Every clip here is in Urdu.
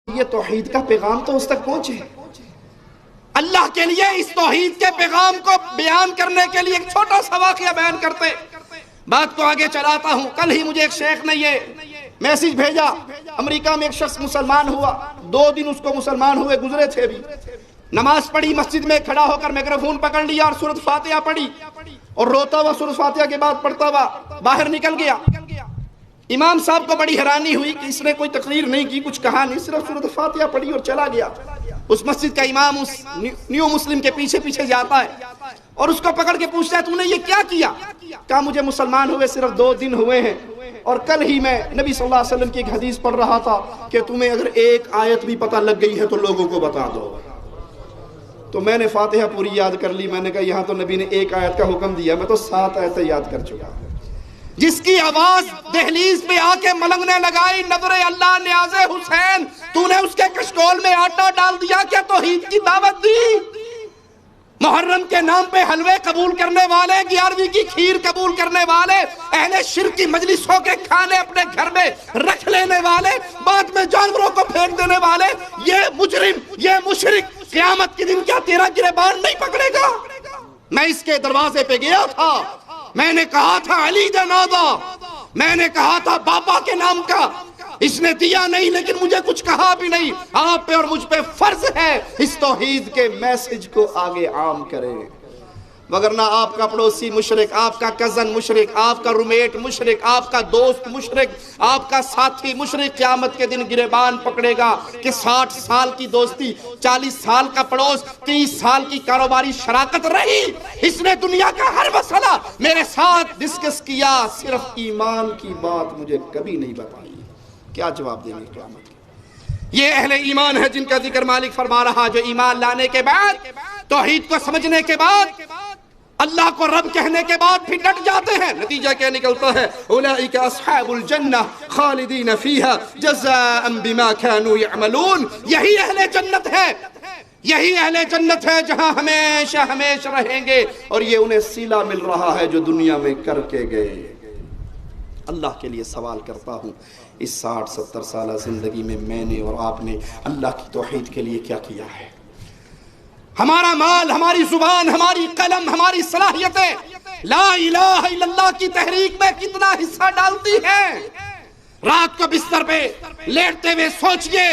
یہ توحید کا پیغام تو اس تک پہنچے۔ اللہ کے لیے اس توحید کے پیغام کو بیان کرنے کے لیے ایک چھوٹا سا واقعہ بیان کرتے، بات کو آگے چلاتا ہوں۔ کل ہی مجھے ایک شیخ نے یہ میسیج بھیجا، امریکہ میں ایک شخص مسلمان ہوا، 2 دن اس کو مسلمان ہوئے گزرے تھے بھی، نماز پڑھی، مسجد میں کھڑا ہو کر میکروفون پکڑ لیا اور سورۃ فاتحہ پڑھی اور روتا ہوا سورۃ فاتحہ کے بعد پڑھتا ہوا باہر نکل گیا۔ امام صاحب کو بڑی حیرانی ہوئی کہ اس نے کوئی تقریر نہیں کی، کچھ کہا نہیں، صرف سورۃ فاتحہ پڑھی اور چلا گیا۔ اس مسجد کا امام اس نیو مسلم کے پیچھے پیچھے جاتا ہے اور اس کو پکڑ کے پوچھتا ہے تو نے یہ کیا کیا؟ کہا مجھے مسلمان ہوئے صرف 2 دن ہوئے ہیں اور کل ہی میں نبی صلی اللہ علیہ وسلم کی ایک حدیث پڑھ رہا تھا کہ تمہیں اگر ایک آیت بھی پتہ لگ گئی ہے تو لوگوں کو بتا دو۔ تو میں نے فاتحہ پوری یاد کر لی، میں نے کہا یہاں تو نبی نے 1 آیت کا حکم دیا، میں تو 7 آیتیں یاد کر چکا ہوں۔ جس کی آواز دہلیز پہ آ کے ملنگنے لگائی، نظر اللہ نیاز حسین، تو نے اس کے کشکول میں آٹا ڈال دیا، کیا توحید کی دعوت دی؟ محرم کے نام پہ حلوے قبول کرنے والے، 11ویں کی کھیر قبول کرنے والے، اہل شرک کی مجلسوں کے کھانے اپنے گھر میں رکھ لینے والے، بعد میں جانوروں کو پھینک دینے والے، یہ مجرم، یہ مشرک قیامت کے دن کیا تیرا گریبان نہیں پکڑے گا؟ میں اس کے دروازے پہ گیا تھا، میں نے کہا تھا علی جنازہ، میں نے کہا تھا باپا کے نام کا، اس نے دیا نہیں لیکن مجھے کچھ کہا بھی نہیں۔ آپ پہ اور مجھ پہ فرض ہے اس توحید کے میسج کو آگے عام کریں، وگرنہ آپ کا پڑوسی مشرک، آپ کا کزن مشرک، آپ کا رومیٹ مشرک، آپ کا دوست مشرک، آپ کا ساتھی مشرک، قیامت کے دن گریبان پکڑے گا کہ 60 سال کی دوستی، 40 سال کا پڑوس، 30 سال کی کاروباری شراکت رہی، اس نے دنیا کا ہر مسئلہ میرے ساتھ ڈسکس کیا، صرف ایمان کی بات مجھے کبھی نہیں بتائی۔ کیا جواب دیں گے قیامت کے؟ یہ اہل ایمان ہے جن کا ذکر مالک فرما رہا، جو ایمان لانے کے بعد، توحید کو سمجھنے کے بعد، اللہ کو رب کہنے کے بعد پھر ڈٹ جاتے ہیں۔ نتیجہ کیا نکلتا ہے؟ اولئک اصحاب الجنہ خالدین فیہا جزاء بما كانوا يعملون۔ یہی اہل جنت ہے، یہی اہل جنت ہے جہاں ہمیشہ ہمیشہ رہیں گے، اور یہ انہیں صلہ مل رہا ہے جو دنیا میں کر کے گئے۔ اللہ کے لیے سوال کرتا ہوں، اس 60-70 سالہ زندگی میں میں نے اور آپ نے اللہ کی توحید کے لیے کیا کیا ہے؟ ہمارا مال، ہماری زبان، ہماری قلم، ہماری صلاحیتیں لا الہ الا اللہ کی تحریک میں کتنا حصہ ڈالتی ہیں؟ رات کو بستر پہ لیٹتے ہوئے سوچئے،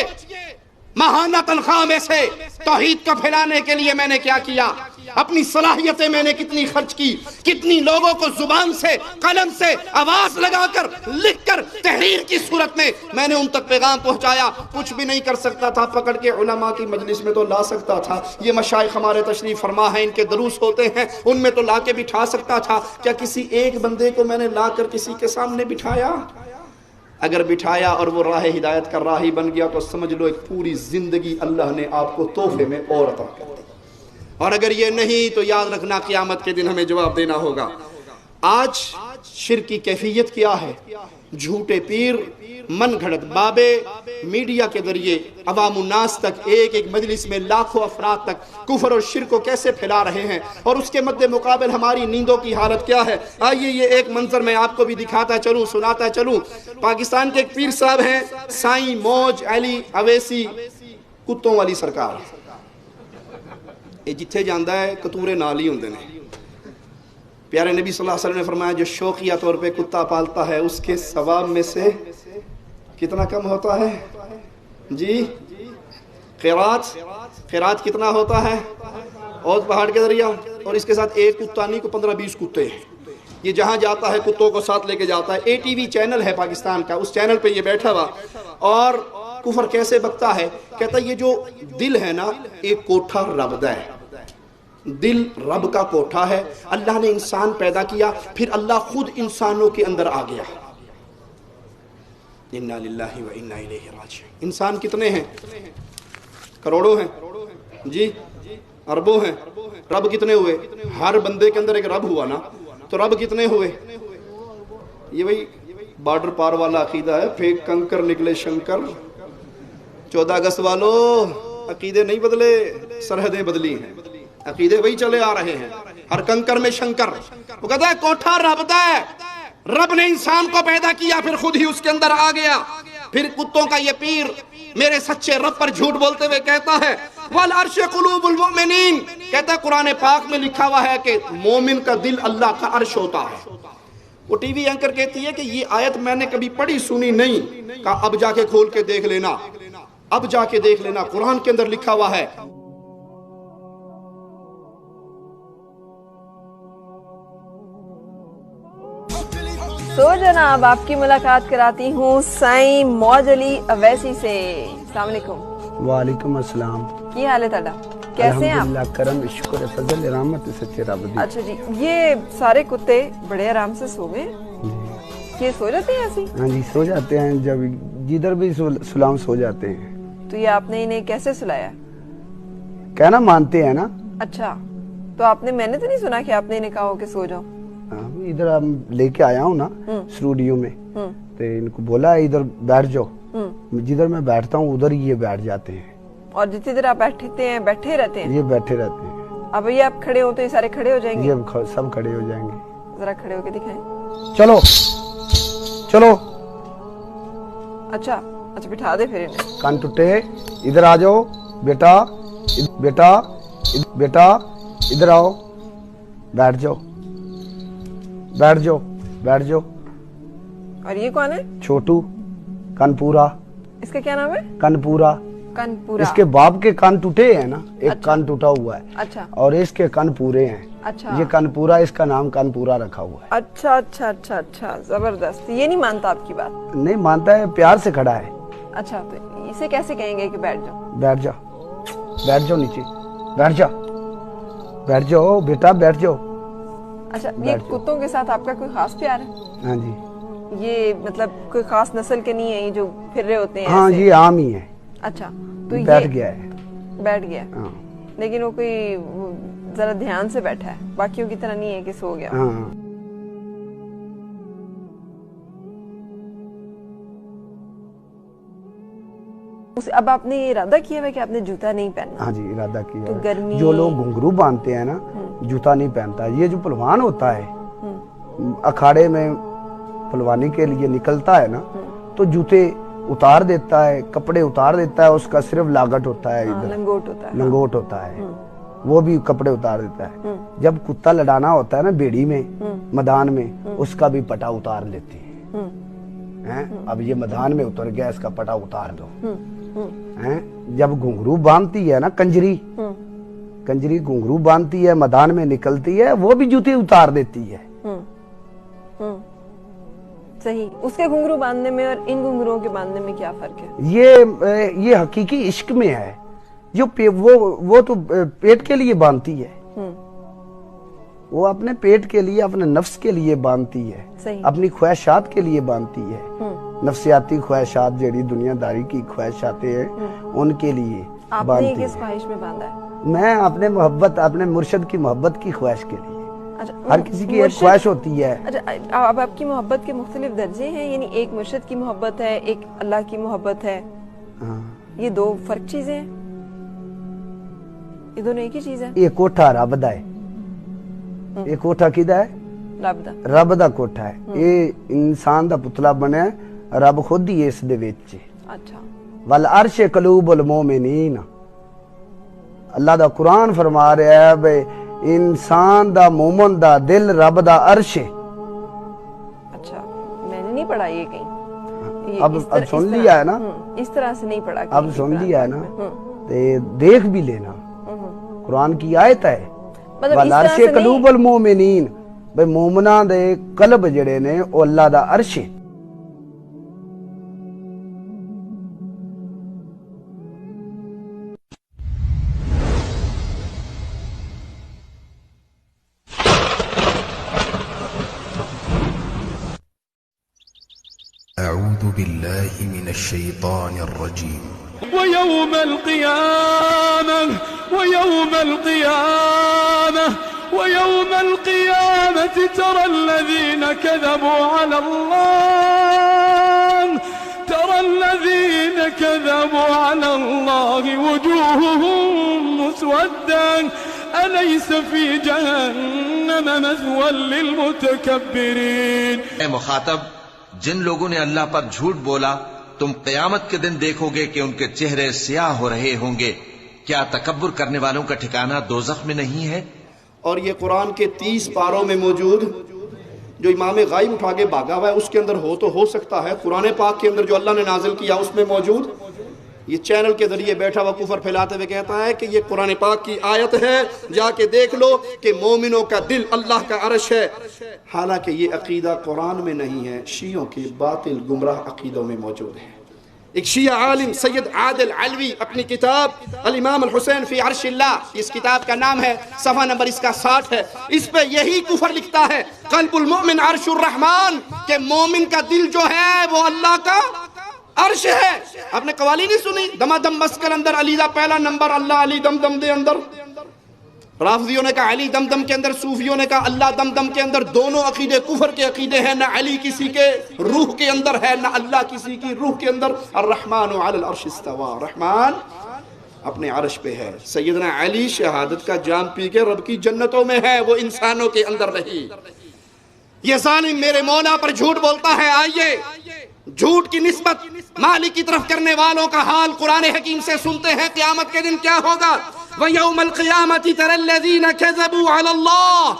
ماہانہ تنخواہ میں سے توحید کو پھیلانے کے لیے میں نے کیا کیا؟ اپنی صلاحیتیں میں نے کتنی خرچ کی؟ کتنی لوگوں کو زبان سے، قلم سے، آواز لگا کر، لکھ کر، تحریر کی صورت میں نے ان تک پیغام پہنچایا؟ کچھ بھی نہیں کر سکتا تھا، پکڑ کے علماء کی مجلس میں تو لا سکتا تھا، یہ مشائخ ہمارے تشریف فرما ہیں، ان کے دروس ہوتے ہیں، ان میں تو لا کے بٹھا سکتا تھا۔ کیا کسی ایک بندے کو میں نے لا کر کسی کے سامنے بٹھایا؟ اگر بٹھایا اور وہ راہ ہدایت کا راہی بن گیا تو سمجھ لو ایک پوری زندگی اللہ نے آپ کو تحفے میں اور عطا کر دی، اور اگر یہ نہیں تو یاد رکھنا قیامت کے دن ہمیں جواب دینا ہوگا۔ آج شرک کی کیفیت کیا ہے؟ جھوٹے پیر، من گھڑت بابے، میڈیا کے ذریعے عوام الناس تک، ایک ایک مجلس میں لاکھوں افراد تک کفر اور شرک کو کیسے پھیلا رہے ہیں، اور اس کے مد مقابل ہماری نیندوں کی حالت کیا ہے؟ آئیے یہ ایک منظر میں آپ کو بھی دکھاتا چلوں، سناتا چلوں۔ پاکستان کے ایک پیر صاحب ہیں، سائیں موج علی اویسی، کتوں والی سرکار، یہ جتھے جاندہ ہے کتورے نال ہی ہوندے نے۔ پیارے نبی صلی اللہ علیہ وسلم نے فرمایا جو شوقیہ طور پہ کتا پالتا ہے اس کے ثواب میں سے کتنا کم ہوتا ہے؟ جی خیرات کتنا ہوتا ہے؟ اور پہاڑ کے ذریعہ، اور اس کے ساتھ ایک کتا نہیں کو 15-20 کتے ہیں، یہ جہاں جاتا ہے کتوں کو ساتھ لے کے جاتا ہے۔ اے ٹی وی چینل ہے پاکستان کا، اس چینل پہ یہ بیٹھا ہوا اور کفر کیسے بکتا ہے، کہتا ہے یہ جو دل ہے نا ایک کوٹھا رب دا ہے، دل رب کا کوٹھا ہے، اللہ نے انسان پیدا کیا، پھر اللہ خود انسانوں کے اندر آ گیا۔ انا للہ و انا الیہ راجعون۔ انسان کتنے ہیں؟ کروڑوں ہیں جی، اربوں ہیں۔ رب کتنے ہوئے؟ ہر بندے کے اندر ایک رب ہوا نا، تو رب کتنے ہوئے؟ یہ وہی بارڈر پار والا عقیدہ ہے، پھینک کنکر نکلے شنکر۔ 14 اگست والو عقیدے نہیں بدلے، سرحدیں بدلی ہیں، عقیدے وہی چلے آ رہے ہیں، ہر کنکر میں شنکر۔ وہ کہتا ہے کوٹھا رب دا ہے، رب نے انسان کو پیدا کیا پھر خود ہی اس کے اندر آ گیا، پھر کتوں کا یہ پیر میرے سچے رب پر جھوٹ بولتے ہوئے کہتا ہے والعرش قلوب المؤمنین، کہتا ہے قرآن پاک میں لکھا ہوا ہے کہ مومن کا دل اللہ کا عرش ہوتا ہے۔ وہ ٹی وی اینکر کہتی ہے کہ یہ آیت میں نے کبھی پڑھی سنی نہیں، کہا اب جا کے کھول کے دیکھ لینا، اب جا کے دیکھ لینا، قرآن کے اندر لکھا ہوا ہے۔ تو جناب آپ کی ملاقات کراتی ہوں سائیں موج علی اویسی سے۔ السلام علیکم۔ وعلیکم السلام۔ کی حال ہے تھا؟ کیسے ہیں آپ؟ الحمدللہ، کرم شکر فضل رحمت سچے رب دی۔ اچھا جی، یہ سارے کتے بڑے آرام سے سو گئے؟ یہ سو جاتے ہیں ایسے؟ ہاں جی، سو جاتے ہیں، جب جدھر بھی سلام سو جاتے ہیں۔ تو یہ آپ نے انہیں کیسے سلایا؟ کہنا مانتے ہیں نا۔ اچھا، تو آپ نے، میں نے تو نہیں سنا کہ آپ نے انہیں کہا ہو کہ سو جاؤ۔ ادھر لے کے آیا ہوں نا اسٹوڈیو میں، تو ان کو بولا ادھر بیٹھ جاؤ، جدھر میں بیٹھتا ہوں ادھر یہ بیٹھ جاتے ہیں، اور جتنی دیر آپ بیٹھتے ہیں بیٹھے رہتے ہیں؟ یہ بیٹھے رہتے ہیں۔ اب یہ آپ کھڑے ہو تو یہ سارے کھڑے ہو جائیں گے؟ یہ سب کھڑے ہو جائیں گے۔ ذرا کھڑے ہو کے دکھائیں۔ چلو چلو۔ اچھا اچھا، بٹھا دے پھر انہیں۔ کان ٹوٹے، ادھر آ جاؤ بیٹا، بیٹا بیٹا ادھر آؤ، بیٹھ جاؤ بیٹھ جاؤ بیٹھ جاؤ۔ اور یہ کون ہے؟ چھوٹو کنپورا۔ اس کا کیا نام ہے؟ کنپورا۔ کنپورا۔ اس کے باپ کے کان ٹوٹے ہیں نا، ایک کان ٹوٹا ہوا ہے، اچھا، اور اس کے کان پورے ہیں۔ اچھا، یہ کنپورا، اس کا نام کنپورا رکھا ہوا ہے۔ اچھا اچھا اچھا اچھا، زبردست۔ یہ نہیں مانتا آپ کی بات؟ نہیں مانتا ہے، پیار سے کھڑا ہے۔ اچھا، تو اسے کیسے کہیں گے کہ بیٹھ جاؤ؟ بیٹھ جا، بیٹھ جاؤ نیچے، بیٹھ جا، بیٹھ جاؤ بیٹا، بیٹھ جاؤ۔ اچھا، یہ کتوں کے ساتھ آپ کا کوئی خاص پیار ہے؟ ہاں جی۔ یہ مطلب کوئی خاص نسل کے نہیں ہے یہ جو پھر رہے ہوتے ہیں؟ ہاں، یہ عام ہی ہے۔ اچھا، تو بیٹھ گیا ہے۔ بیٹھ گیا، ہاں، لیکن وہ کوئی ذرا دھیان سے بیٹھا ہے، باقیوں کی طرح نہیں ہے کہ سو گیا۔ ہاں۔ اب آپ نے ارادہ کیا ہے کہ آپ نے جوتا نہیں پہننا؟ ہاں جی، ارادہ کیا تو ہے۔ گرمی، جو لوگ گھنگرو باندھتے ہیں نا، جوتا نہیں پہنتا۔ یہ جو پہلوان ہوتا ہے اکھاڑے میں پہلوانی کے لیے نکلتا ہے نا، تو جوتے اتار دیتا ہے، کپڑے اتار دیتا ہے، اس کا صرف لاگٹ ہوتا ہے، ادھر لنگوٹ ہوتا ہے، لنگوٹ ہوتا ہے، وہ بھی کپڑے اتار دیتا ہے۔ جب کتا لڑانا ہوتا ہے نا بیڑی میں، میدان میں، اس کا بھی پٹا اتار لیتے ہیں۔ اب یہ میدان میں اتر گیا، اس کا پٹا اتار دو۔ جب گھنگرو باندھتی ہے نا، کنجری گھنگرو باندھتی ہے، میدان میں نکلتی ہے، وہ بھی جوتے اتار دیتی ہے۔ صحیح۔ اس کے گھنگرو باندھنے میں اور ان گھنگروؤں کے باندھنے میں کیا فرق ہے؟ یہ حقیقی عشق میں ہے، جو وہ تو پیٹ کے لیے باندھتی ہے، وہ اپنے پیٹ کے لیے، اپنے نفس کے لیے باندھتی ہے، اپنی خواہشات کے لیے باندھتی ہے، نفسیاتی خواہشات، جڑی دنیا داری کی خواہشاتیں ہیں، ان کے لیے آپ باندھتی نے ہے۔ کس خواہش میں باندھا ہے؟ میں اپنے محبت، اپنے مرشد کی محبت کی خواہش کے لیے۔ ہر کسی کی ایک خواہش ہوتی ہے۔ اچھا، اب آپ کی محبت کے مختلف درجے ہیں، یعنی ایک مرشد کی محبت ہے، ایک اللہ کی محبت ہے، یہ دو فرق چیزیں ہیں؟ یہ دونوں ایک ہی چیز ہے؟ یہ کوٹھا رب دا ہے، یہ کوٹھا کدا ہے؟ رب دا کوٹھا ہے۔ یہ انسان دا پتلا بنیا، رب خود ہی اس دے وچ۔ اچھا، والعرش قلوب المومنین، اللہ دا قرآن فرما رہا ہے بھئی انسان دا، مومن دا دل رب دا عرش ہے۔ اچھا، میں نے نہیں پڑھا یہ کہیں۔ اب سن لیا ہے نا، اس طرح سے نہیں پڑھا، اب سن لیا ہے نا، دیکھ بھی لینا، قرآن کی آیت ہے۔ والعرش قلوب المومنین، بھئی مومنہ دے قلب جڑے نے او اللہ دا عرش ہے۔ أعوذ بالله من الشيطان الرجيم. ويوم القيامة ترى الذين كذبوا على الله وجوههم مسودة أليس في جهنم مثوى للمتكبرين. اے مخاطب، جن لوگوں نے اللہ پر جھوٹ بولا تم قیامت کے دن دیکھو گے کہ ان کے چہرے سیاہ ہو رہے ہوں گے، کیا تکبر کرنے والوں کا ٹھکانہ دوزخ میں نہیں ہے؟ اور یہ قرآن کے 30 پاروں میں موجود جو امام غائب اٹھا کے بھاگا ہوا ہے اس کے اندر تو ہو سکتا ہے، قرآن پاک کے اندر جو اللہ نے نازل کیا اس میں موجود، یہ چینل کے ذریعے بیٹھا ہوا کفر پھیلاتے ہوئے کہتا ہے کہ یہ قرآن پاک کی آیت ہے، جا کے دیکھ لو کہ مومنوں کا دل اللہ کا عرش ہے، حالانکہ یہ عقیدہ قرآن میں نہیں ہے، شیعوں کے باطل گمراہ عقیدوں میں موجود ہے۔ ایک شیعہ عالم سید عادل علوی اپنی کتاب الامام الحسین فی عرش اللہ، اس کتاب کا نام ہے، صفحہ نمبر اس کا 60 ہے، اس پہ یہی کفر لکھتا ہے قلب المؤمن عرش الرحمن، کہ مومن کا دل جو ہے وہ اللہ کا عرش ہے۔ آپ نے قوالی نہیں سنی؟ دما دم مسکر اندر علی دا پہلا نمبر، اللہ علی دم دم دے اندر، رافضیوں نے کہا علی دم دم کے اندر، صوفیوں نے کہا اللہ دم دم کے اندر، دونوں عقیدے کفر کے عقیدے ہیں، نہ علی کسی کے روح کے اندر ہے نہ اللہ کسی کی روح کے اندر۔ الرحمن علی العرش استوى، رحمان اپنے عرش پہ ہے۔ سیدنا علی شہادت کا جام پی کے رب کی جنتوں میں ہے، وہ انسانوں کے اندر نہیں۔ یہ ظالم میرے مولا پر جھوٹ بولتا ہے، آئیے جھوٹ کی نسبت مالک کی طرف کرنے والوں کا حال قرآن حکیم سے سنتے ہیں۔ قیامت کے دن کیا ہوگا؟ وَيَوْمَ الْقِيَامَةِ تَرَى الَّذِينَ كَذَبُوا عَلَى اللَّهِ،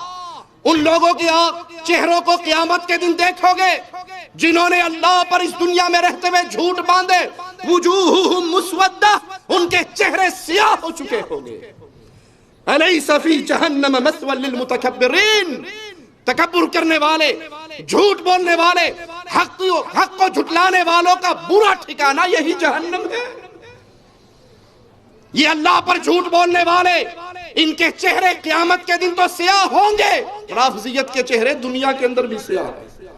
ان لوگوں کے چہروں کو قیامت کے دن دیکھو گے جنہوں نے اللہ پر اس دنیا میں رہتے ہوئے جھوٹ باندھے، وجوہہم مسودہ، ان کے چہرے سیاہ ہو چکے ہوں گے۔ أَلَيْسَ فِي جَهَنَّمَ مَثْوًى لِلْمُتَكَبِّرِينَ، تکبر کرنے والے، جھوٹ بولنے والے، حق کو جھٹلانے والوں کا برا ٹھکانہ یہی جہنم ہے۔ یہ اللہ پر جھوٹ بولنے والے، ان کے چہرے قیامت کے دن تو سیاہ ہوں گے۔ رافضیت کے چہرے دنیا کے اندر بھی سیاہ ہیں،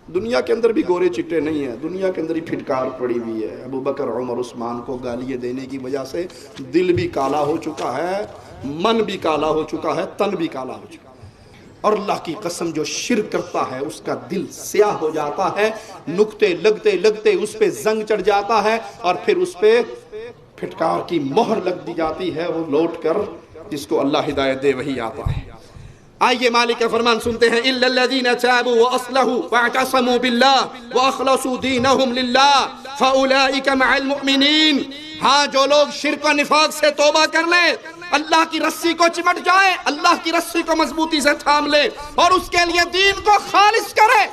دنیا کے اندر بھی گورے چٹے نہیں ہیں، دنیا کے اندر ہی پھٹکار پڑی ہوئی ہے۔ ابو بکر عمر عثمان کو گالیاں دینے کی وجہ سے دل بھی کالا ہو چکا ہے، من بھی کالا ہو چکا ہے، تن بھی کالا ہو چکا ہے۔ اور اللہ کی قسم جو شرک کرتا ہے اس کا دل سیاہ ہو جاتا ہے، نکتے لگتے لگتے اس پہ زنگ چڑھ جاتا ہے، اور پھر اس پہ پھٹکار کی مہر لگ دی جاتی ہے، وہ لوٹ کر جس کو اللہ ہدایت دے وہی آتا ہے۔ آئیے مالک کا فرمان سنتے ہیں، إِلَّا الَّذِينَ تَابُوا وَأَصْلَحُوا وَاعْتَصَمُوا بِاللَّهِ وَأَخْلَصُوا دِينَهُمْ لِلَّهِ فَأُولَئِكَ مَعَ الْمُؤْمِنِينَ۔ ہاں جو لوگ شرک و نفاق سے توبہ کر لیں، اللہ کی رسی کو چمٹ جائے، اللہ کی رسی کو مضبوطی سے تھام لے اور اس کے لیے دین کو خالص کرے،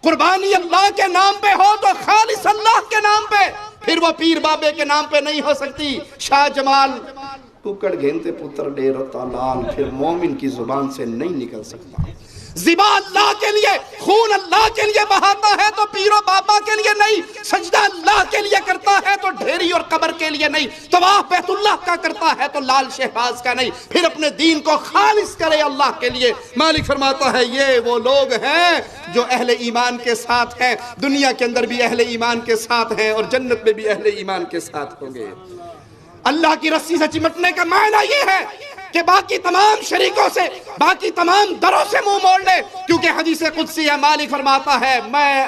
قربانی اللہ کے نام پہ ہو تو خالص اللہ کے نام پہ، پھر وہ پیر بابے کے نام پہ نہیں ہو سکتی۔ شاہ جمال ککڑ گھینتے پتر ڈیرتا لال پھر مومن کی زبان سے نہیں نکل سکتا۔ زبا اللہ کے لیے، خون اللہ کے لیے بہاتا ہے تو پیر و بابا کے لیے نہیں، سجدہ اللہ کے لیے کرتا ہے تو ڈھیری اور قبر کے لیے نہیں، طواف بیت اللہ کا کرتا ہے تو لال شہباز کا نہیں، پھر اپنے دین کو خالص کرے اللہ کے لیے۔ مالک فرماتا ہے یہ وہ لوگ ہیں جو اہل ایمان کے ساتھ ہیں، دنیا کے اندر بھی اہل ایمان کے ساتھ ہیں اور جنت میں بھی اہل ایمان کے ساتھ ہوں گے۔ اللہ کی رسی سے چمٹنے کا معنی یہ ہے کہ باقی تمام شریکوں سے، باقی تمام دروں سے منہ موڑ لے، کیونکہ حدیث قدسی ہے، مالک فرماتا ہے میں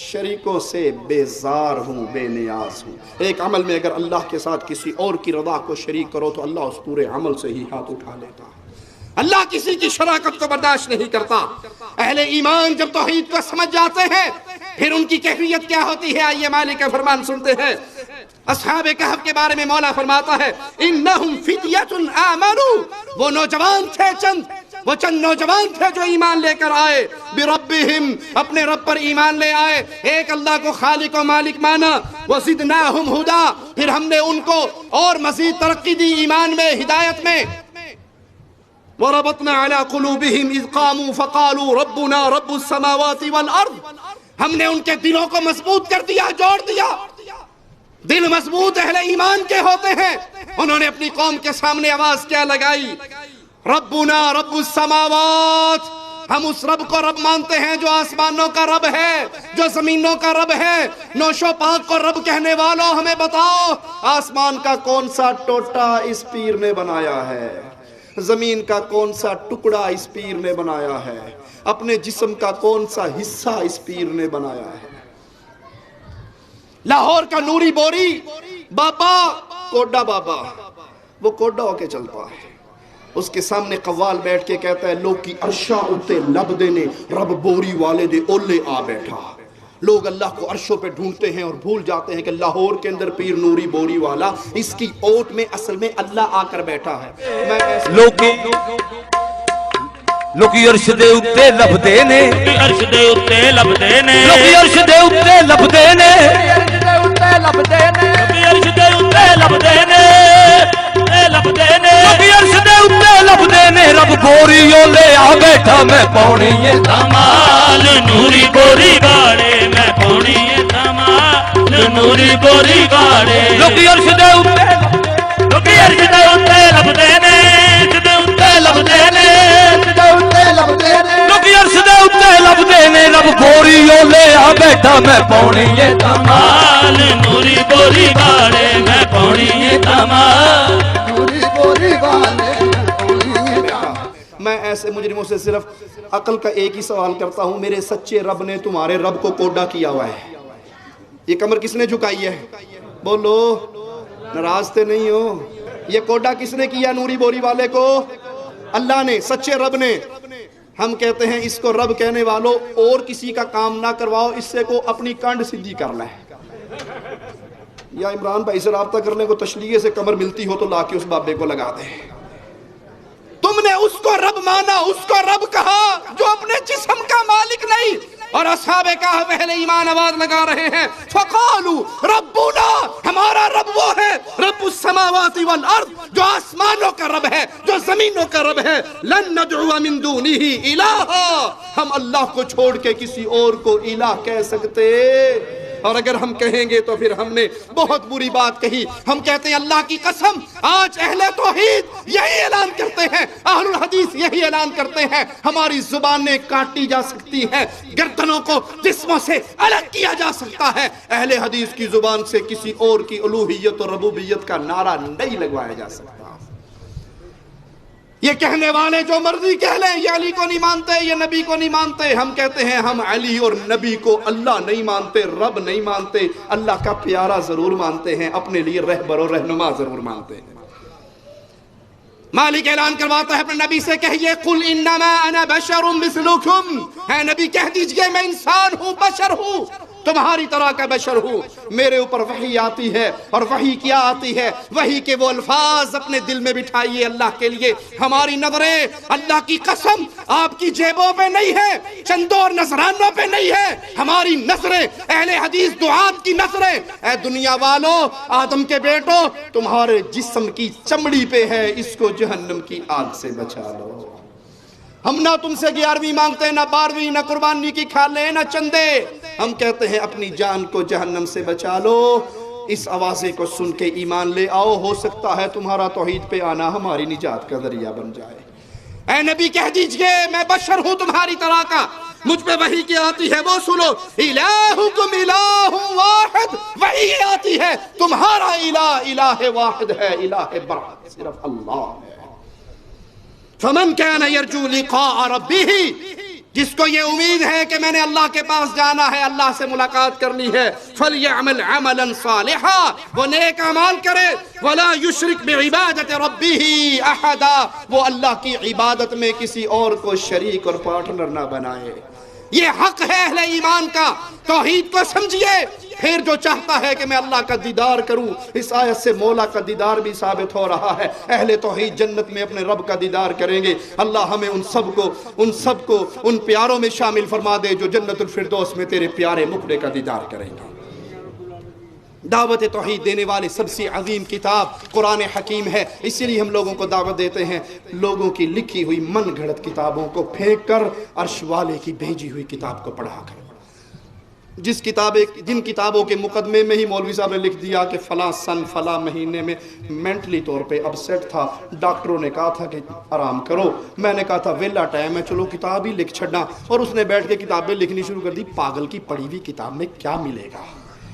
شریکوں سے بیزار ہوں، بے نیاز ہوں۔ ایک عمل میں اگر اللہ کے ساتھ کسی اور کی رضا کو شریک کرو تو اللہ اس پورے عمل سے ہی ہاتھ اٹھا لیتا ہے۔ اللہ کسی کی شراکت کو برداشت نہیں کرتا۔ اہل ایمان جب توحید کو سمجھ جاتے ہیں پھر ان کی کیفیت کیا ہوتی ہے، آئیے مالک کا فرمان سنتے ہیں۔ اصحاب کہف کے بارے میں مولا فرماتا ہے انہم فدیۃ آمنوا، وہ نوجوان تھے، چند نوجوان تھے جو ایمان لے کر آئے، بربہم، اپنے رب پر ایمان لے آئے، ایک اللہ کو خالق و مالک مانا، وزدناہم ہدا، پھر ہم نے ان کو اور مزید ترقی دی ایمان میں، ہدایت میں۔ وربطنا على قلوبهم اذ قاموا فقالوا ربنا رب السماوات والارض، ہم نے ان کے دلوں کو مضبوط کر دیا، جوڑ دیا۔ دل مضبوط اہل ایمان کے ہوتے ہیں، انہوں نے اپنی قوم کے سامنے آواز کیا لگائی، ربنا رب السماوات، ہم اس رب کو رب مانتے ہیں جو آسمانوں کا رب ہے، جو زمینوں کا رب ہے۔ نوشو پاک کو رب کہنے والوں ہمیں بتاؤ آسمان کا کون سا ٹوٹا اس پیر نے بنایا ہے، زمین کا کون سا ٹکڑا اس پیر نے بنایا ہے، اپنے جسم کا کون سا حصہ اس پیر نے بنایا ہے۔ لاہور کا نوری بوری بابا، کوڈا بابا، وہ کوڈا ہو کے چلتا ہے، اس کے سامنے قوال بیٹھ کے کہتا ہے لوگ کی عرشاں اتے لب دینے، رب بوری والے دے اولے آ بیٹھا۔ لوگ اللہ کو عرشوں پہ ڈھونڈتے ہیں اور بھول جاتے ہیں کہ لاہور کے اندر پیر نوری بوری والا اس کی اوٹ میں اصل میں اللہ آ کر بیٹھا ہے. لوکی عرش دے اتے لبدے نے, عرش دے اتے لبدے نے, لوکی عرش دے اتے لبدے نے, عرش دے اتے لبدے نے, عرش دے اتے لبدے نے, لبدے نے, لوکی عرش دے اتے لبدے نے. رب گوریوں لے آ بیٹھا میں پاؤنی ہے دمال نوری گوری گاڑے, میں پاؤنی ہے دمال نوری گوری گاڑے. لوکی عرش دے اتے, لوکی عرش دے اتے لبدے نے, عرش دے اتے لبدے نے, لوکی عرش دے اتے لبدے نے. رب گوریوں لے آ بیٹھا میں پاؤنی ہے دمال نوری گوری گاڑے, میں پاؤنی ہے دمال نوری گوری گاڑے. میں ایسے مجرموں سے صرف عقل کا ایک ہی سوال کرتا ہوں, میرے سچے رب نے تمہارے رب کو کوڈا کیا ہوا ہے, یہ کمر کس نے جھکائی ہے؟ بولو, ناراض تے نہیں ہو؟ یہ کوڈا کس نے کیا نوری بوری والے کو؟ اللہ نے, سچے رب نے. ہم کہتے ہیں اس کو رب کہنے والوں اور کسی کا کام نہ کرواؤ, اس سے کو اپنی کانڈ سیدھی کر لیں. یا عمران بھائی سے رابطہ کر لیں, کو تشلیے سے کمر ملتی ہو تو لا کے اس بابے کو لگا دیں. تم نے اس کو رب مانا, اس کو رب کہا جو اپنے جسم کا مالک نہیں. اور اصحاب کہف اہل ایمان آواز لگا رہے ہیں, فقالوا ربنا, ہمارا رب وہ ہے رب السماوات والارض, جو آسمانوں کا رب ہے, جو زمینوں کا رب ہے. لن ندعو من دونه الہا, ہم اللہ کو چھوڑ کے کسی اور کو الہ کہہ سکتے؟ اور اگر ہم کہیں گے تو پھر ہم نے بہت بری بات کہی. ہم کہتے ہیں اللہ کی قسم, آج اہل توحید یہی اعلان کرتے ہیں, اہل الحدیث یہی اعلان کرتے ہیں, ہماری زبانیں کاٹی جا سکتی ہیں, گردنوں کو جسموں سے الگ کیا جا سکتا ہے, اہل حدیث کی زبان سے کسی اور کی الوہیت اور ربوبیت کا نعرہ نہیں لگوایا جا سکتا. یہ کہنے والے جو مرضی کہہ لیں, یہ علی کو نہیں مانتے, یہ نبی کو نہیں مانتے. ہم کہتے ہیں ہم علی اور نبی کو اللہ نہیں مانتے, رب نہیں مانتے, اللہ کا پیارا ضرور مانتے ہیں, اپنے لیے رہبر و رہنما ضرور مانتے ہیں. مالک اعلان کرواتا ہے اپنے نبی سے, کہیے قل انما انا بشر مثلکم, ہے نبی کہہ دیجئے میں انسان ہوں, بشر ہوں, تمہاری طرح کا بشر ہوں. میرے اوپر وحی آتی ہے, اور وحی کیا آتی ہے؟ وحی کے وہ الفاظ اپنے دل میں بٹھائیے اللہ کے لیے. ہماری نظریں اللہ کی قسم آپ کی جیبوں پہ نہیں ہے, چندوں اور نذرانوں پہ نہیں ہے, ہماری نظریں اہل حدیث دعات کی نظریں اے دنیا والوں, آدم کے بیٹوں, تمہارے جسم کی چمڑی پہ ہے, اس کو جہنم کی آگ سے بچا لو. ہم نہ تم سے 11ویں مانگتے, نہ 12ویں, نہ قربانی کی کھالیں, نہ چندے. ہم کہتے ہیں اپنی جان کو جہنم سے بچا لو. اس آوازے کو سن کے ایمان لے آؤ, ہو سکتا ہے تمہارا توحید پہ آنا ہماری نجات کا ذریعہ بن جائے. اے نبی کہہ دیجئے میں بشر ہوں تمہاری طرح کا, مجھ پہ وحی کی آتی ہے وہ سنو. الہکم الہ واحد, وحی آتی ہے تمہارا الہ الہ واحد ہے, الہ برحق صرف اللہ ہے. فمن كان يرجو لقاء ربه, جس کو یہ امید ہے کہ میں نے اللہ کے پاس جانا ہے, اللہ سے ملاقات کرنی ہے, فَلْيَعْمَلْ عَمَلًا صَالِحًا, وہ نیک اعمال کرے. وَلَا يُشْرِكْ بِعِبَادَةِ رَبِّهِ أَحَدًا, وہ اللہ کی عبادت میں کسی اور کو شریک اور پارٹنر نہ بنائے. یہ حق ہے اہل ایمان کا. توحید کو سمجھیے. پھر جو چاہتا ہے کہ میں اللہ کا دیدار کروں, اس آیت سے مولا کا دیدار بھی ثابت ہو رہا ہے. اہل توحید جنت میں اپنے رب کا دیدار کریں گے. اللہ ہمیں ان سب کو ان پیاروں میں شامل فرما دے جو جنت الفردوس میں تیرے پیارے مکھڑے کا دیدار کریں گے. دعوت توحید دینے والے سب سے عظیم کتاب قرآن حکیم ہے. اسی لیے ہم لوگوں کو دعوت دیتے ہیں, لوگوں کی لکھی ہوئی من گھڑت کتابوں کو پھینک کر عرش والے کی بھیجی ہوئی کتاب کو پڑھا کر. جن کتابوں کے مقدمے میں ہی مولوی صاحب نے لکھ دیا کہ فلاں سن فلاں مہینے میں مینٹلی طور پہ اپسیٹ تھا, ڈاکٹروں نے کہا تھا کہ آرام کرو, میں نے کہا تھا ویلا ٹائم ہے, چلو کتاب ہی لکھ چھڑنا, اور اس نے بیٹھ کے کتابیں لکھنی شروع کر دی. پاگل کی پڑھی ہوئی کتاب میں کیا ملے گا؟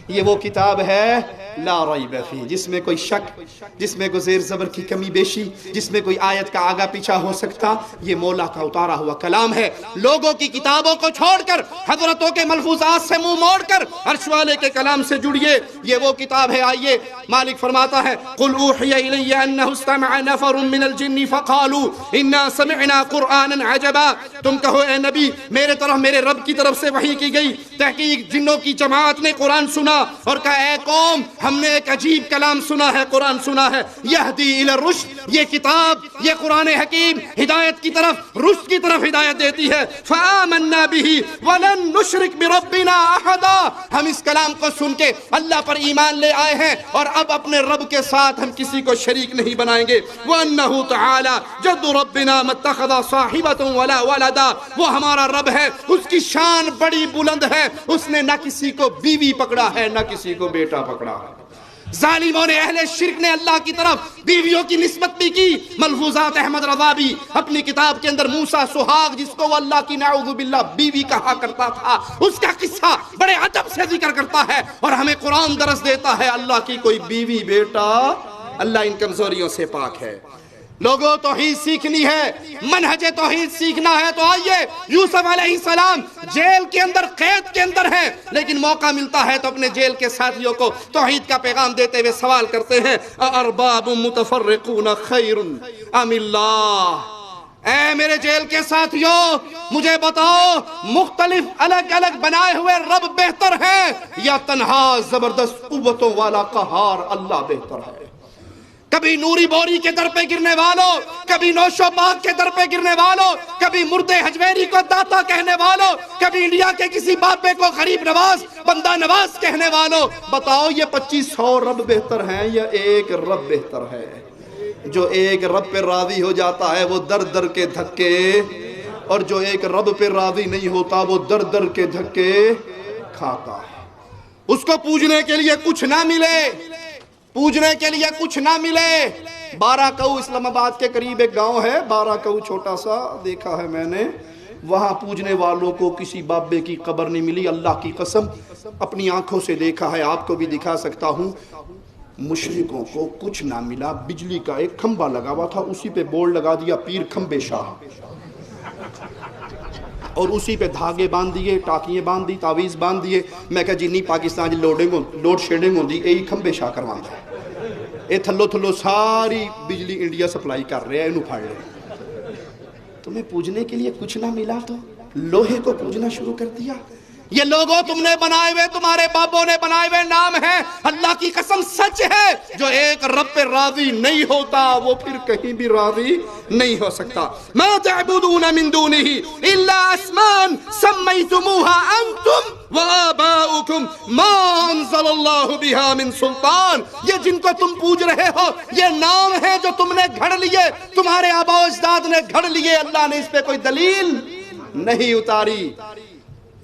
یہ وہ کتاب ہے لا ریب فیہ، جس میں کوئی شک، جس میں کوئی زیر زبر کی کمی بیشی، جس میں کوئی آیت کا آگا پیچھا ہو سکتا، یہ مولا کا اتارا ہوا کلام ہے۔ لوگوں کی کتابوں کو چھوڑ کر، حضرتوں کے ملفوظات سے منہ موڑ کر عرش والے کے کلام سے جڑیے، یہ وہ کتاب ہے۔ آئیے مالک فرماتا ہے قل اوحی الی انہ استمع نفر من الجن فقالوا انا سمعنا قرآنا عجبا، تم کہو اے نبی میرے طرف، میرے رب کی طرف سے وحی کی گئی، تحقیق جنوں کی جماعت نے قرآن سنا اور کہا اے قوم ہم نے ایک عجیب کلام سنا ہے، قرآن سنا ہے، یہدی الی الرشد، یہ کتاب، یہ قرآن حکیم ہدایت کی طرف، رشد کی طرف ہدایت دیتی ہے۔ فآمنا بہ ولن نشرک بربنا احدا، ہم اس کلام کو سن کے اللہ پر ایمان لے آئے ہیں اور اب اپنے رب کے ساتھ ہم کسی کو شریک نہیں بنائیں گے۔ وَأَنَّهُ تَعَالَى جَدُّ رَبِّنَا مَا اتَّخَذَ صَاحِبَةً وَلَا وَلَدًا، وہ ہمارا رب ہے، اس کی شان بڑی بلند ہے، اس نے نہ کسی کو بیوی پکڑا ہے نہ کسی کو بیٹا پکڑا ہے۔ ظالموں نے، اہل شرک نے اللہ کی طرف بیویوں کی نسبت بھی کی۔ ملفوظات احمد رضا بھی اپنی کتاب کے اندر موسیٰ سہاگ، جس کو وہ اللہ کی نعوذ باللہ بیوی کہا کرتا تھا، اس کا قصہ بڑے ادب سے ذکر کرتا ہے اور ہمیں قرآن درس دیتا ہے اللہ کی کوئی بیوی بیٹا، اللہ ان کمزوریوں سے پاک ہے۔ لوگوں توحید سیکھنی ہے، منہج توحید سیکھنا ہے تو آئیے۔ یوسف علیہ السلام جیل کے اندر، قید کے اندر ہیں، لیکن موقع ملتا ہے تو اپنے جیل کے ساتھیوں کو توحید کا پیغام دیتے ہوئے سوال کرتے ہیں ارباب متفرقون خیر ام اللہ، اے میرے جیل کے ساتھیوں مجھے بتاؤ مختلف الگ الگ بنائے ہوئے رب بہتر ہے یا تنہا زبردست قوتوں والا قہار اللہ بہتر ہے؟ کبھی نوری بوری کے در پہ گرنے والوں، کبھی نوشو باغ کے در پہ گرنے والوں، کبھی مردے حجویری کو داتا کہنے والوں، کبھی انڈیا کے کسی بابے کو غریب نواز، بندہ نواز کہنے والوں، بتاؤ یہ 2500 رب بہتر ہیں یا ایک رب بہتر ہے؟ جو ایک رب پہ راضی ہو جاتا ہے وہ در در کے دھکے، اور جو ایک رب پہ راضی نہیں ہوتا وہ در در کے دھکے کھاتا ہے۔ اس کو پوجنے کے لیے کچھ نہ ملے، پوجنے کے لیے کچھ نہ ملے۔ 12 کوہ اسلام آباد کے قریب ایک گاؤں ہے، 12 کوہ چھوٹا سا، دیکھا ہے میں نے، وہاں پوجنے والوں کو کسی بابے کی قبر نہیں ملی، اللہ کی قسم اپنی آنکھوں سے دیکھا ہے، آپ کو بھی دکھا سکتا ہوں۔ مشرکوں کو کچھ نہ ملا، بجلی کا ایک کھمبا لگا ہوا تھا، اسی پہ بورڈ لگا دیا پیر کھمبے شاہ، اور اسی پہ دھاگے باندھ دیے، ٹاکیاں باندھ دی، تعویز باندھ دیے۔ میں کہا جی نہیں پاکستان جی لوڈ شیڈنگ ہوندی یہی کھمبے شاہ کروانا ہے، اے تھلو تھلو ساری بجلی انڈیا سپلائی کر رہے ہیں، انہوں پھاڑ رہے۔ تمہیں پوجنے کے لیے کچھ نہ ملا تو لوہے کو پوجنا شروع کر دیا۔ یہ لوگوں تم نے بنائے ہوئے، تمہارے بابوں نے بنائے ہوئے نام ہے، اللہ کی قسم سچ ہے، جو ایک رب پہ راضی نہیں ہوتا وہ پھر کہیں بھی راضی نہیں ہو سکتا۔ ما تعبدون من دونه الا اسماء سميتموها انتم وآباؤكم ما انزل الله بها من سلطان، یہ جن کو تم پوج رہے ہو یہ نام ہے جو تم نے گھڑ لیے، تمہارے آباء و اجداد نے گھڑ لیے، اللہ نے اس پہ کوئی دلیل نہیں اتاری۔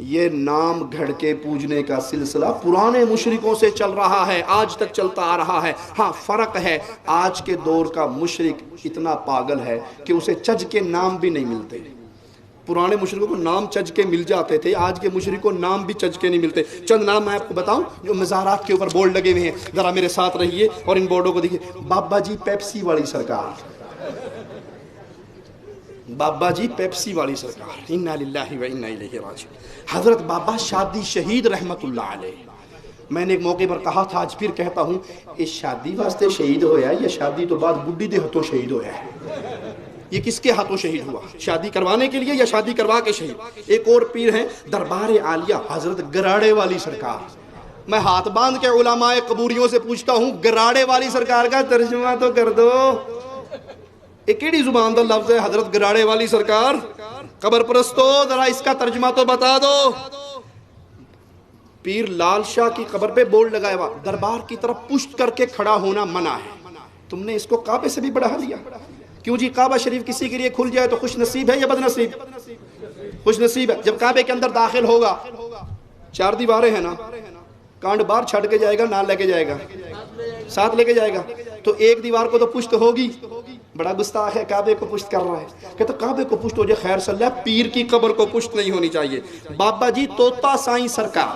یہ نام گھڑ کے پوجنے کا سلسلہ پرانے مشرکوں سے چل رہا ہے، آج تک چلتا آ رہا ہے۔ ہاں فرق ہے، آج کے دور کا مشرک اتنا پاگل ہے کہ اسے چج کے نام بھی نہیں ملتے۔ پرانے مشرکوں کو نام چج کے مل جاتے تھے، آج کے مشرکوں کو نام بھی چج کے نہیں ملتے۔ چند نام میں آپ کو بتاؤں جو مزارات کے اوپر بورڈ لگے ہوئے ہیں، ذرا میرے ساتھ رہیے اور ان بورڈوں کو دیکھیے۔ بابا جی پیپسی والی سرکار، بابا جی پیپسی والی سرکار، انا للہ و انا الیہ راجعون۔ حضرت بابا شادی شہید رحمت اللہ علیہ، میں نے ایک موقع پر کہا تھا، آج پھر کہتا ہوں، اس شادی واسطے شہید ہویا ہے یا شادی تو بعد بڈی دے ہاتھوں شہید ہویا ہے؟ یہ کس کے ہاتھوں شہید ہوا؟ شادی کروانے کے لیے یا شادی کروا کے شہید؟ ایک اور پیر ہیں دربار عالیہ حضرت گراڑے والی سرکار، میں ہاتھ باندھ کے علماء قبوریوں سے پوچھتا ہوں گراڑے والی سرکار کا ترجمہ تو کر دو۔ ایک کیڑی زبان دا لفظ ہے حضرت گراڑے والی سرکار؟ قبر پرستو ذرا اس کا ترجمہ تو بتا دو۔ پیر لال شاہ کی قبر پہ بورڈ لگایا ہوا، دربار کی طرف پشت کر کے کھڑا ہونا منع ہے۔ تم نے اس کو کعبے سے بھی بڑھا دیا، کیوں جی؟ کعبہ شریف کسی کے لیے کھل جائے تو خوش نصیب ہے یا بد نصیب؟ خوش نصیب ہے۔ جب کعبے کے اندر داخل ہوگا، 4 دیواریں ہیں نا، کانڈ باہر چھڑ کے جائے گا، نہ لے کے جائے گا، ساتھ لے کے جائے گا، تو ایک دیوار کو تو پشت ہوگی۔ بڑا گستاخ ہے، کعبے کو پشت کر رہا ہے، کہتا کعبے کو پشت ہو جائے خیر صلی اللہ، پیر کی قبر کو پشت نہیں ہونی چاہیے۔ بابا جی طوطا سائیں سرکار،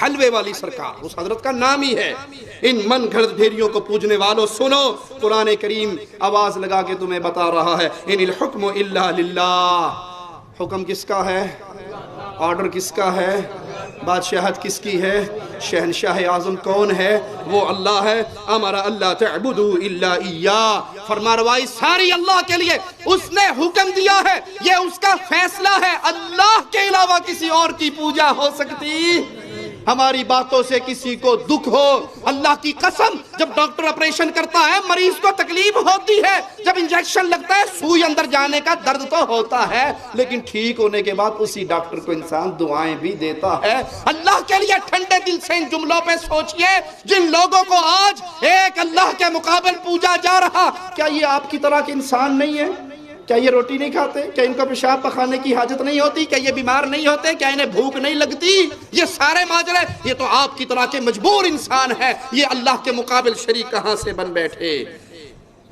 حلوے والی سرکار، اس حضرت کا نام ہی ہے۔ ان من گھڑت بھیڑیوں کو پوجنے والوں سنو، قرآن کریم آواز لگا کے تمہیں بتا رہا ہے، ان الحکم الا للہ، حکم کس کا ہے، آرڈر کس کا ہے، بادشاہت کس کی ہے، شہنشاہ اعظم کون ہے، وہ اللہ ہے۔ امر اللہ تعبدوا الا ایاہ، فرما روائی ساری اللہ کے لیے، اس نے حکم دیا ہے، یہ اس کا فیصلہ ہے، اللہ کے علاوہ کسی اور کی پوجا ہو سکتی؟ ہماری باتوں سے کسی کو دکھ ہو، اللہ کی قسم جب ڈاکٹر آپریشن کرتا ہے مریض کو تکلیف ہوتی ہے، جب انجیکشن لگتا ہے سوئی اندر جانے کا درد تو ہوتا ہے، لیکن ٹھیک ہونے کے بعد اسی ڈاکٹر کو انسان دعائیں بھی دیتا ہے۔ اللہ کے لیے ٹھنڈے دل سے ان جملوں پہ سوچئے، جن لوگوں کو آج ایک اللہ کے مقابل پوجا جا رہا، کیا یہ آپ کی طرح کے انسان نہیں ہے؟ کیا یہ روٹی نہیں کھاتے؟ کیا ان کو پیشاب پخانے کی حاجت نہیں ہوتی؟ کیا یہ بیمار نہیں ہوتے؟ کیا انہیں بھوک نہیں لگتی؟ یہ سارے ماجرے، یہ تو آپ کی طرح کے مجبور انسان ہے، یہ اللہ کے مقابل شریک کہاں سے بن بیٹھے؟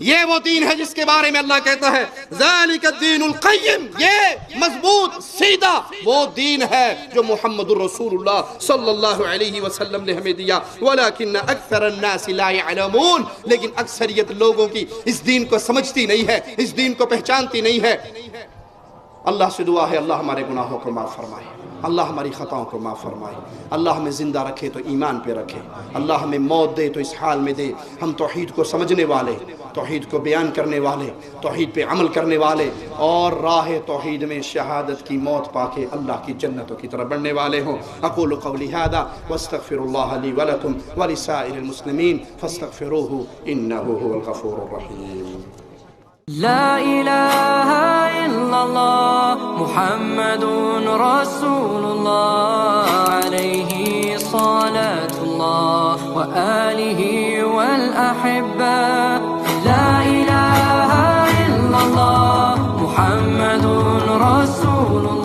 یہ وہ دین ہے جس کے بارے میں اللہ کہتا ہے ذالک الدین القیم، یہ مضبوط سیدھا وہ دین ہے جو محمد الرسول اللہ صلی اللہ علیہ وسلم نے ہمیں دیا، ولیکن اکثر الناس لا يعلمون، لیکن اکثریت لوگوں کی اس دین کو سمجھتی نہیں ہے، اس دین کو پہچانتی نہیں ہے۔ اللہ سے دعا ہے اللہ ہمارے گناہوں کو معاف فرمائے، اللہ ہماری خطاؤں کو معاف فرمائے، اللہ ہمیں زندہ رکھے تو ایمان پہ رکھے، اللہ ہمیں موت دے تو اس حال میں دے ہم توحید کو سمجھنے والے، توحید کو بیان کرنے والے، توحید پہ عمل کرنے والے، اور راہ توحید میں شہادت کی موت پا کے اللہ کی جنتوں کی طرف بڑھنے والے ہوں۔ اقول قولی ھذا واستغفر اللہ لی ولکم ولسائر المسلمین فاستغفروہ انہ هو الغفور الرحیم۔ لا إله إلا الله محمد رسول الله عليه صلاة الله وآله والأحبة لا إله إلا الله محمد رسول الله